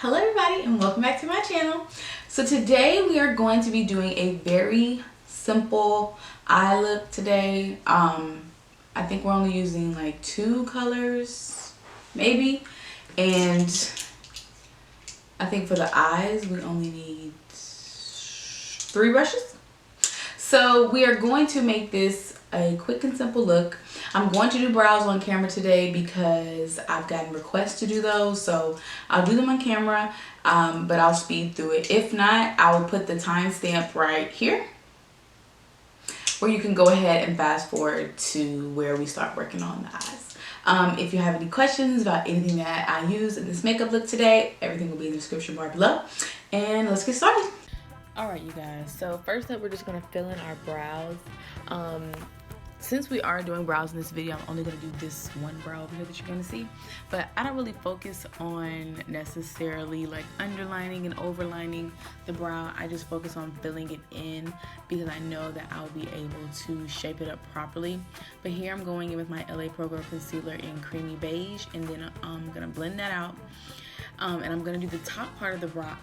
Hello everybody and welcome back to my channel. So today we are going to be doing a very simple eye look today. I think we're only using like 2 colors maybe, and I think for the eyes we only need 3 brushes. So we are going to make this a quick and simple look. I'm going to do brows on camera today because I've gotten requests to do those. So I'll do them on camera, but I'll speed through it. If not, I will put the timestamp right here where you can go ahead and fast forward to where we start working on the eyes. If you have any questions about anything that I use in this makeup look today, everything will be in the description bar below. And let's get started. Alright you guys, so first up we're just going to fill in our brows. Since we are doing brows in this video, I'm only going to do this one brow over here that you're going to see. But I don't really focus on necessarily like underlining and overlining the brow. I just focus on filling it in because I know that I'll be able to shape it up properly. But here I'm going in with my LA Pro Girl Concealer in Creamy Beige, and then I'm going to blend that out. And I'm going to do the top part of the brow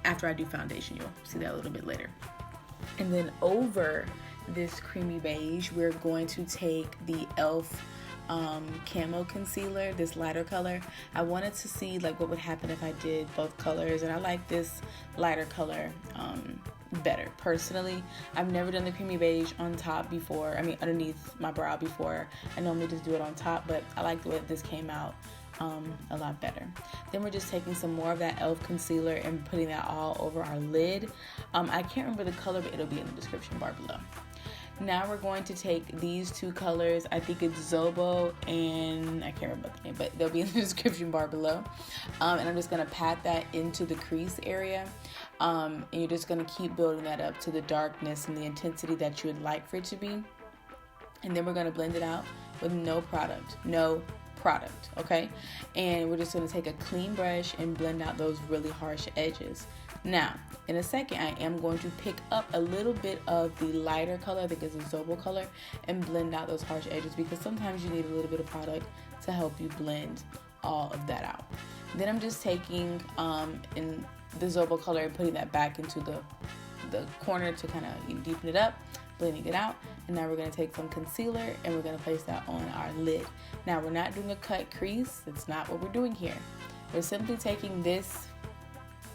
after I do foundation. You'll see that a little bit later. And then over this creamy beige, we're going to take the e.l.f. Camo Concealer, this lighter color. I wanted to see like what would happen if I did both colors, and I like this lighter color better personally. I've never done the creamy beige on top before, underneath my brow before. I normally just do it on top, but I like the way this came out a lot better. Then we're just taking some more of that e.l.f. concealer and putting that all over our lid. I can't remember the color, but it'll be in the description bar below. Now we're going to take these 2 colors. I think it's Zobo and I can't remember the name, but they'll be in the description bar below. And I'm just going to pat that into the crease area. And you're just going to keep building that up to the darkness and the intensity that you would like for it to be. And then we're going to blend it out with no product, okay? And we're just going to take a clean brush and blend out those really harsh edges. Now, in a second, I am going to pick up a little bit of the lighter color, I think it's a Zobo color, and blend out those harsh edges because sometimes you need a little bit of product to help you blend all of that out. Then I'm just taking in the Zobo color and putting that back into the corner to kind of deepen it up, blending it out. And now we're going to take some concealer and we're going to place that on our lid. Now we're not doing a cut crease. That's not what we're doing here. We're simply taking this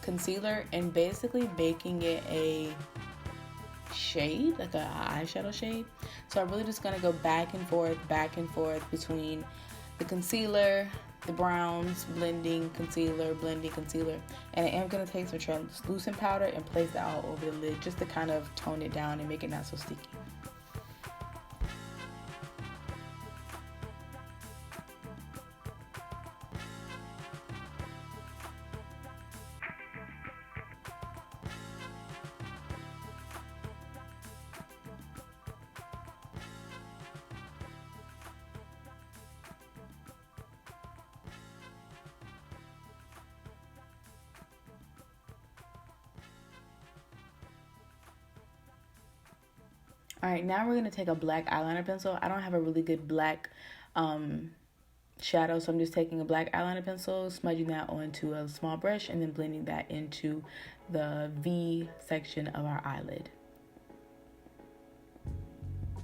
concealer and basically making it a shade, like an eyeshadow shade. So I'm really just going to go back and forth between the concealer, the browns, blending concealer, and I am going to take some translucent powder and place that all over the lid just to kind of tone it down and make it not so sticky. Alright, now we're going to take a black eyeliner pencil. I don't have a really good black shadow, so I'm just taking a black eyeliner pencil, smudging that onto a small brush, and then blending that into the V section of our eyelid.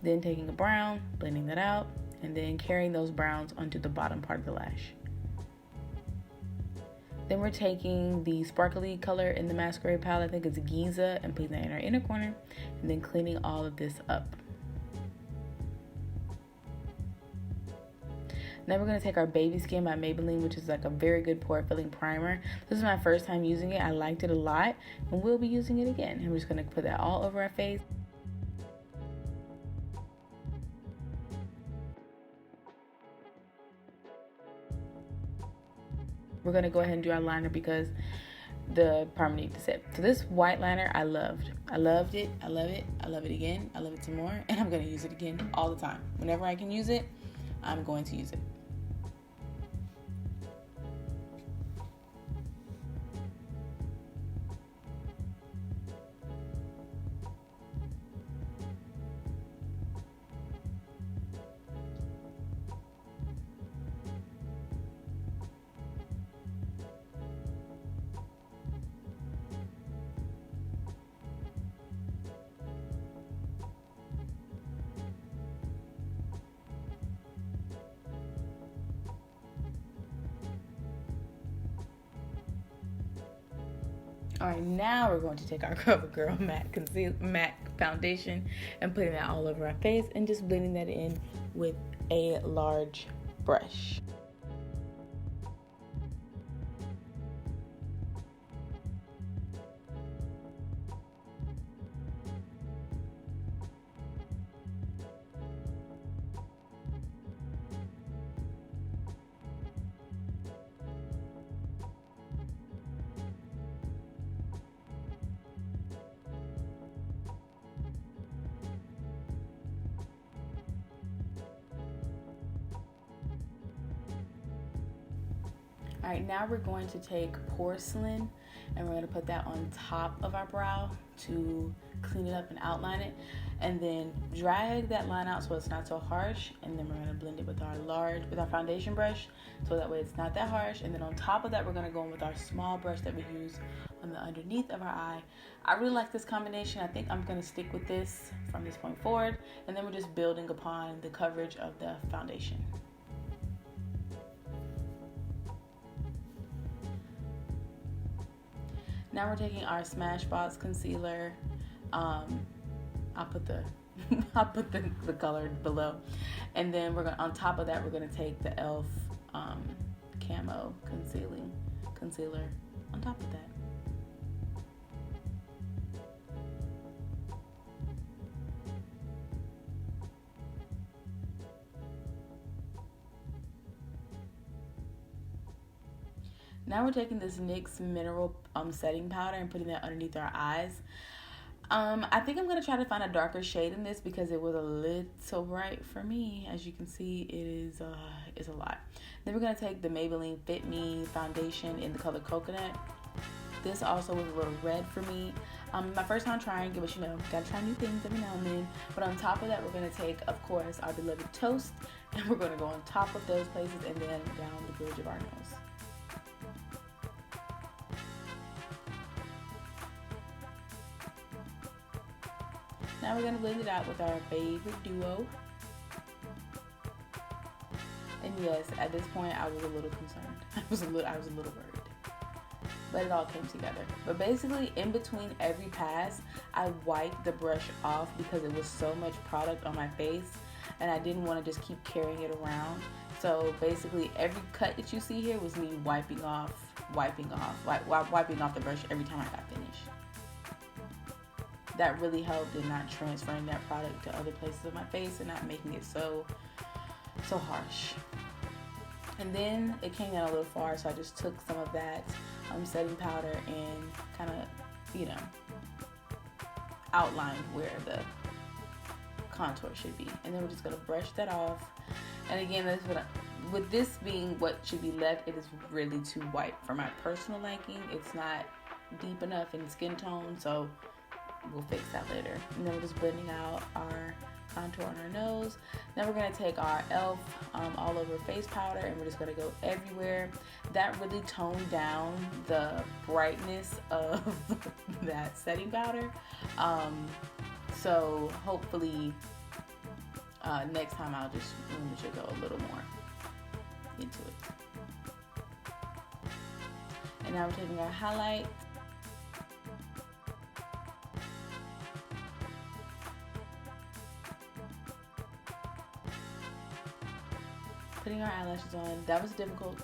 Then taking a brown, blending that out, and then carrying those browns onto the bottom part of the lash. Then we're taking the sparkly color in the Masquerade palette, I think it's Giza, and putting that in our inner corner, and then cleaning all of this up. Now we're going to take our Baby Skin by Maybelline, which is like a very good pore filling primer. This is my first time using it. I liked it a lot, and we'll be using it again. And we're just going to put that all over our face. We're going to go ahead and do our liner because the primer needs to set. So this white liner I loved. I loved it. I love it. I love it again. I love it some more. And I'm going to use it again all the time. Whenever I can use it, I'm going to use it. All right, now we're going to take our CoverGirl matte foundation and putting that all over our face and just blending that in with a large brush. All right, now we're going to take Porcelain and we're going to put that on top of our brow to clean it up and outline it, and then drag that line out so it's not so harsh, and then we're going to blend it with our foundation brush so that way it's not that harsh. And then on top of that, we're going to go in with our small brush that we use on the underneath of our eye. I really like this combination. I think I'm going to stick with this from this point forward, and then we're just building upon the coverage of the foundation. Now we're taking our Smashbox concealer. I'll put the color below, and then we're gonna, on top of that, we're gonna take the e.l.f. Camo Concealer on top of that. Now we're taking this NYX mineral setting powder and putting that underneath our eyes. I think I'm going to try to find a darker shade in this because it was a little bright for me. As you can see, it is a lot. Then we're going to take the Maybelline Fit Me Foundation in the color Coconut. This also was a little red for me. My first time trying it, but you know, gotta try new things every now and then. But on top of that, we're going to take, of course, our beloved Toast, and we're going to go on top of those places and then down the bridge of our nose. Now we're going to blend it out with our favorite duo. And yes, at this point I was a little concerned. I was a little worried. But it all came together. But basically, in between every pass, I wiped the brush off because it was so much product on my face and I didn't want to just keep carrying it around. So basically every cut that you see here was me wiping off the brush every time I got finished. That really helped in not transferring that product to other places of my face and not making it so harsh. And then it came down a little far, so I just took some of that setting powder and kind of, you know, outlined where the contour should be. And then we're just going to brush that off. And again, that's what with this being what should be left, it is really too white for my personal liking. It's not deep enough in skin tone, so we'll fix that later. And then we're just blending out our contour on our nose. Then we're going to take our e.l.f. All Over Face powder and we're just going to go everywhere. That really toned down the brightness of that setting powder. So hopefully next time I'll just remember to go a little more into it. And now we're taking our highlight. Putting our eyelashes on. That was difficult.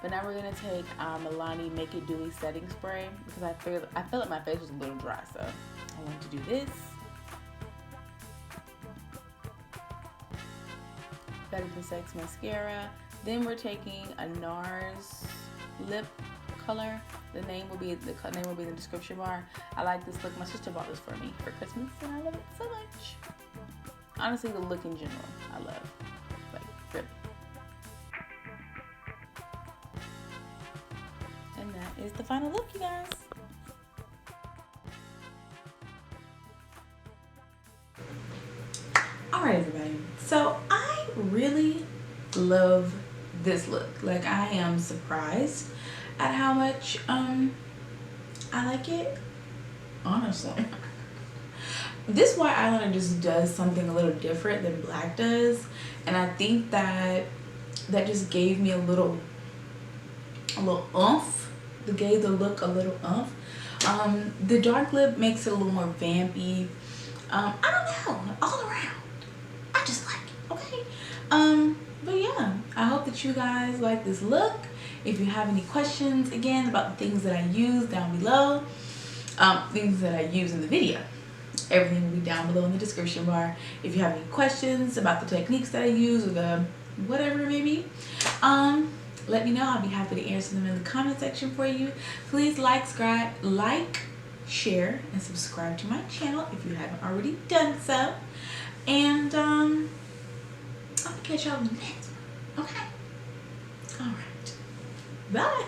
But now we're gonna take our Milani Make It Dewy setting spray because I feel like my face was a little dry, so I wanted to do this. That is the Sex Mascara. Then we're taking a Nars lip color. The name will be in the description bar. I like this look. My sister bought this for me for Christmas, and I love it so much. Honestly, the look in general, I love. Like, really. And that is the final look, you guys. Alright, everybody. So I really love this look. Like, I am surprised at how much I like it, honestly. This white eyeliner just does something a little different than black does, and I think that just gave me a little oomph. It gave the look a little oomph. The dark lip makes it a little more vampy. I don't know, all around I just like it. Okay. But yeah, I hope that you guys like this look. If you have any questions again about the things that I use, down below, things that I use in the video, everything will be down below in the description bar. If you have any questions about the techniques that I use or the whatever it may be, let me know. I'll be happy to answer them in the comment section for you. Please like, share, and subscribe to my channel if you haven't already done so. And I'll catch y'all in the next one. Okay? Alright. Bye.